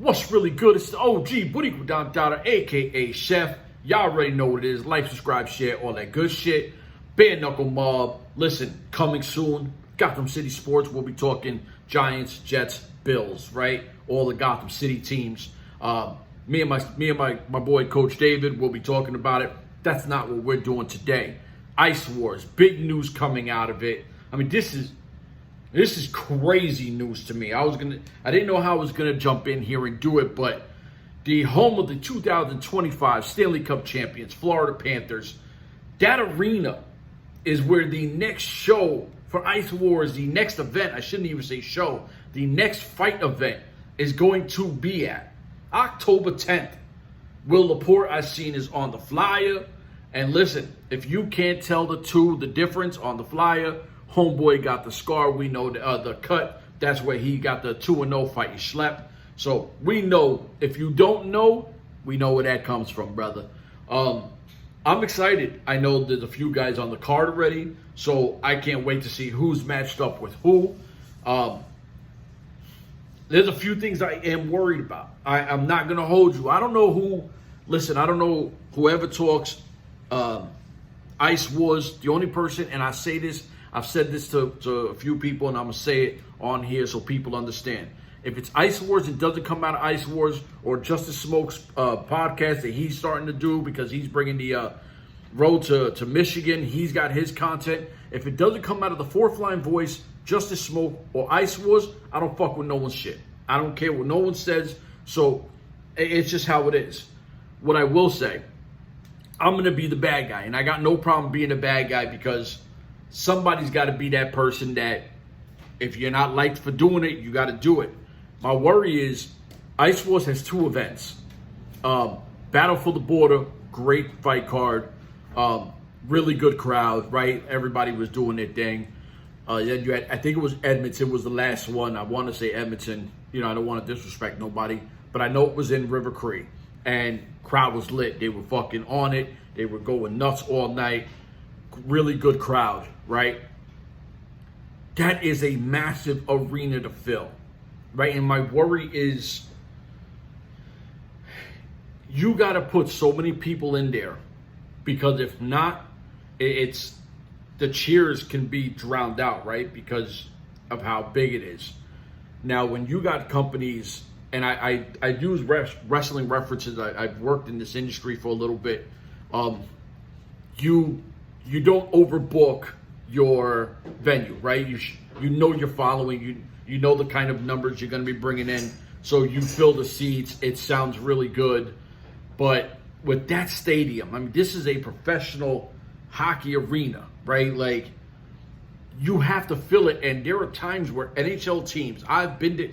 What's really good? It's the OG Booty Dada, aka Chef. Y'all already know what it is. Like, subscribe, share, all that good shit. Bare Knuckle Mobb. Listen, coming soon. Gotham City Sports. We'll be talking Giants, Jets, Bills, right? All the Gotham City teams. Me and my boy Coach David will be talking about it. That's not what we're doing today. Ice Wars. Big news coming out of it. I mean, this is crazy news to me. I didn't know how I was gonna jump in here and do it, but the home of the 2025 Stanley Cup champions, Florida Panthers, that arena is where the next show for Ice Wars, the next event, I shouldn't even say show, the next fight event is going to be at. October 10th. Will Laporte, I seen, is on the flyer. And listen, if you can't tell the difference on the flyer, homeboy got the scar. We know the cut. That's where he got the 2-0 fight. He slept. So we know. If you don't know, we know where that comes from, brother. I'm excited. I know there's a few guys on the card already, so I can't wait to see who's matched up with who. There's a few things I am worried about. I'm not going to hold you. I don't know who. Listen, I don't know whoever talks Ice Wars. The only person, and I say this, I've said this to a few people, and I'm going to say it on here so people understand. If it's Ice Wars, it doesn't come out of Ice Wars or Justice Smoke's podcast that he's starting to do because he's bringing the road to Michigan. He's got his content. If it doesn't come out of the Fourth Line Voice, Justice Smoke, or Ice Wars, I don't fuck with no one's shit. I don't care what no one says. So it's just how it is. What I will say, I'm going to be the bad guy. And I got no problem being a bad guy because somebody's got to be that person that if you're not liked for doing it, you got to do it. My worry is Ice Wars has two events. Battle for the Border, great fight card. Really good crowd, right? Everybody was doing their thing. Then you had, I think it was Edmonton was the last one. I want to say Edmonton. You know, I don't want to disrespect nobody, but I know it was in River Cree. And crowd was lit. They were fucking on it. They were going nuts all night. Really good crowd, right? That is a massive arena to fill, right? And my worry is you got to put so many people in there because if not, it's the cheers can be drowned out, right? Because of how big it is. Now, when you got companies, and I use wrestling references. I've worked in this industry for a little bit. You don't overbook your venue, right? You know you're following. You know the kind of numbers you're going to be bringing in. So you fill the seats. It sounds really good. But with that stadium, I mean, this is a professional hockey arena, right? Like, you have to fill it. And there are times where NHL teams, I've been to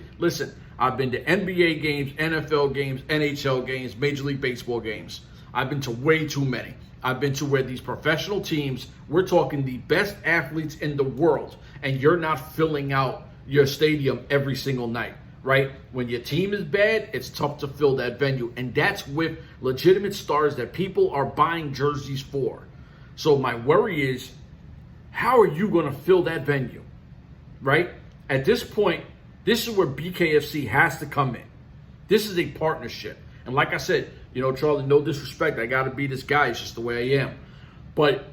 NBA games, NFL games, NHL games, Major League Baseball games. I've been to way too many. I've been to where these professional teams, we're talking the best athletes in the world, and you're not filling out your stadium every single night, right? When your team is bad, it's tough to fill that venue, and that's with legitimate stars that people are buying jerseys for. So my worry is, how are you going to fill that venue, right? At this point, this is where BKFC has to come in. This is a partnership. And like I said, you know, Charlie, no disrespect. I got to be this guy. It's just the way I am. But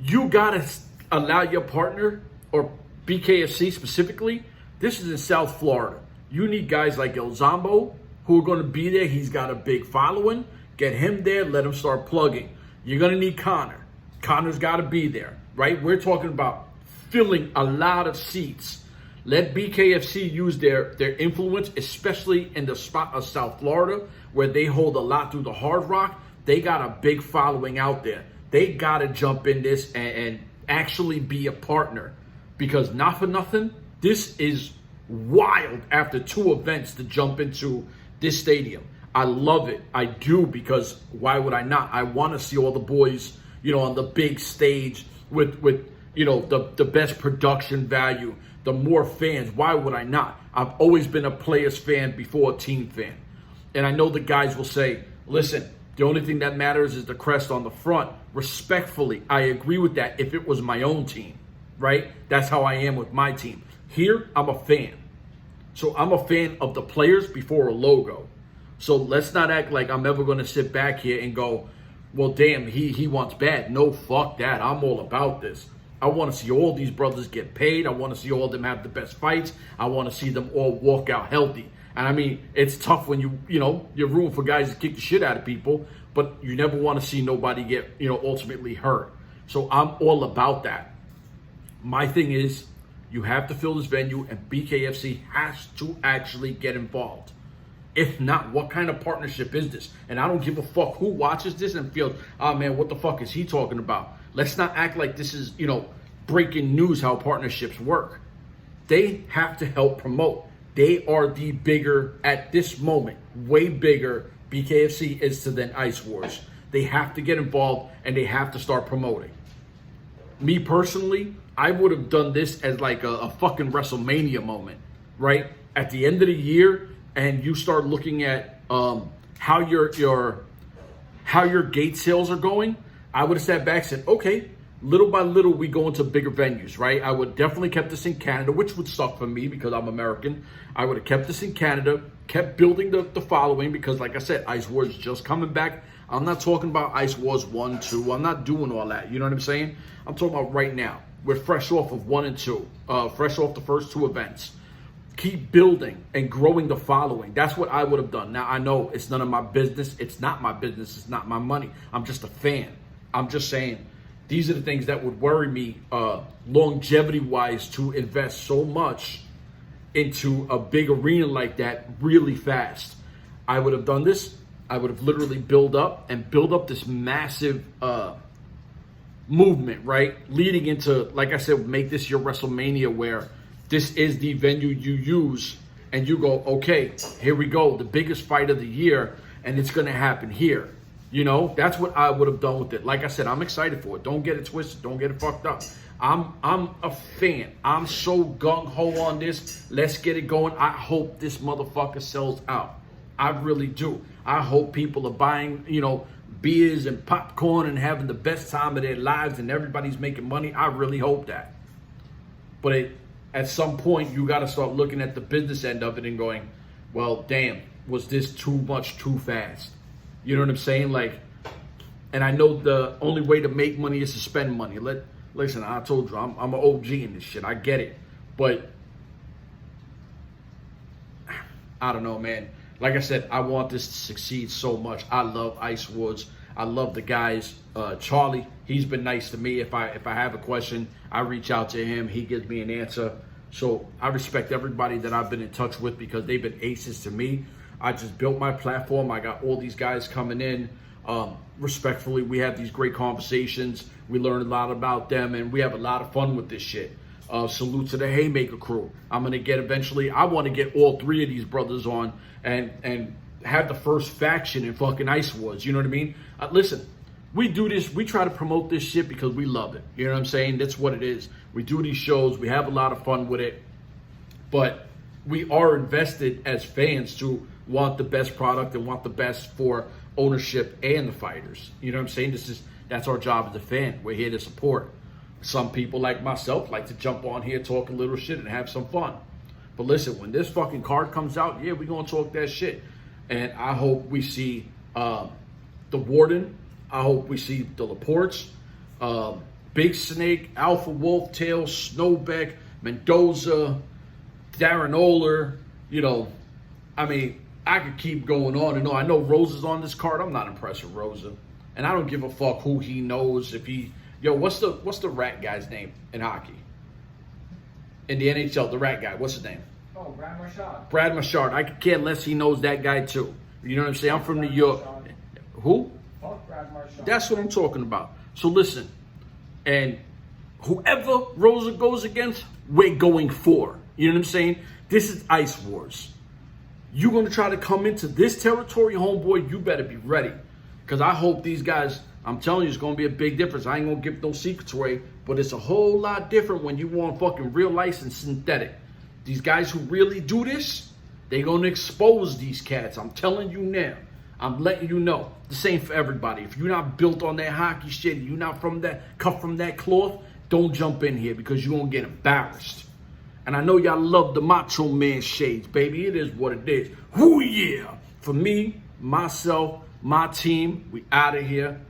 you got to allow your partner, or BKFC specifically, this is in South Florida. You need guys like El Zombo who are going to be there. He's got a big following. Get him there. Let him start plugging. You're going to need Connor. Connor's got to be there, right? We're talking about filling a lot of seats. Let BKFC use their influence, especially in the spot of South Florida, where they hold a lot through the Hard Rock. They got a big following out there. They got to jump in this and actually be a partner. Because not for nothing, this is wild after two events to jump into this stadium. I love it. I do, because why would I not? I want to see all the boys, you know, on the big stage with you know, the best production value, the more fans. Why would I not? I've always been a players fan before a team fan. And I know the guys will say, listen, the only thing that matters is the crest on the front. Respectfully, I agree with that if it was my own team, right? That's how I am with my team. Here, I'm a fan. So I'm a fan of the players before a logo. So let's not act like I'm ever going to sit back here and go, well, damn, he wants bad. No, fuck that. I'm all about this. I want to see all these brothers get paid. I want to see all of them have the best fights. I want to see them all walk out healthy. And I mean, it's tough when you're rooting for guys to kick the shit out of people, but you never want to see nobody get, ultimately hurt. So I'm all about that. My thing is, you have to fill this venue, and BKFC has to actually get involved. If not, what kind of partnership is this? And I don't give a fuck who watches this and feels, oh man, what the fuck is he talking about? Let's not act like this is, breaking news how partnerships work. They have to help promote. They are the bigger, at this moment, way bigger BKFC is to than Ice Wars. They have to get involved, and they have to start promoting. Me personally, I would have done this as like a fucking WrestleMania moment, right? At the end of the year, and you start looking at how your gate sales are going, I would have sat back and said, okay, little by little we go into bigger venues, right? I would definitely kept this in Canada, which would suck for me because I'm American. I would have kept this in Canada, kept building the following because, like I said, Ice Wars is just coming back. I'm not talking about Ice Wars 1, 2. I'm not doing all that. You know what I'm saying? I'm talking about right now. We're fresh off of 1 and 2, fresh off the first 2 events. Keep building and growing the following. That's what I would have done. Now, I know it's none of my business. It's not my business. It's not my money. I'm just a fan. I'm just saying these are the things that would worry me longevity-wise to invest so much into a big arena like that really fast. I would have done this. I would have literally built up this massive movement, right? Leading into, like I said, make this your WrestleMania where this is the venue you use and you go, okay, here we go, the biggest fight of the year, and it's going to happen here. That's what I would have done with it. Like I said, I'm excited for it. Don't get it twisted. Don't get it fucked up. I'm a fan. I'm so gung-ho on this. Let's get it going. I hope this motherfucker sells out. I really do. I hope people are buying, beers and popcorn and having the best time of their lives and everybody's making money. I really hope that. But at some point, you got to start looking at the business end of it and going, well, damn, was this too much too fast? You know what I'm saying? And I know the only way to make money is to spend money. Listen, I told you, I'm an OG in this shit. I get it. But I don't know, man. Like I said, I want this to succeed so much. I love Ice Wars. I love the guys. Charlie, he's been nice to me. If I have a question, I reach out to him. He gives me an answer. So I respect everybody that I've been in touch with because they've been aces to me. I just built my platform. I got all these guys coming in. Respectfully, we have these great conversations. We learn a lot about them, and we have a lot of fun with this shit. Salute to the Haymaker crew. I'm going to get eventually, I want to get all 3 of these brothers on and have the first faction in fucking Ice Wars. You know what I mean? Listen, we do this, we try to promote this shit because we love it. You know what I'm saying? That's what it is. We do these shows, we have a lot of fun with it, but we are invested as fans to want the best product and want the best for ownership and the fighters. You know what I'm saying? That's our job as a fan. We're here to support. Some people like myself like to jump on here, talk a little shit, and have some fun. But listen, when this fucking card comes out, yeah, we're going to talk that shit. And I hope we see the Warden. I hope we see the Laportes, Big Snake, Alpha Wolf, Tail, Snowbeck, Mendoza, Darren Oler. I mean, I could keep going on and on. I know Rosa's on this card. I'm not impressed with Rosa. And I don't give a fuck who he knows. If he... what's the rat guy's name in hockey? In the NHL, the rat guy. What's his name? Oh, Brad Marchand. Brad Marchand. I could care less he knows that guy too. You know what I'm saying? I'm from New York. Who? Fuck Brad Marchand. That's what I'm talking about. So listen, and whoever Rosa goes against, we're going for. You know what I'm saying? This is Ice Wars. You're going to try to come into this territory, homeboy, you better be ready. Because I hope these guys, I'm telling you, it's going to be a big difference. I ain't going to give no secrets away, but it's a whole lot different when you want fucking real ice and synthetic. These guys who really do this, they're going to expose these cats. I'm telling you now. I'm letting you know. The same for everybody. If you're not built on that hockey shit, you're not from that, cut from that cloth, don't jump in here because you're going to get embarrassed. And I know y'all love the Macho Man shades, baby. It is what it is. Whoo, yeah. for me, myself, my team, we out of here.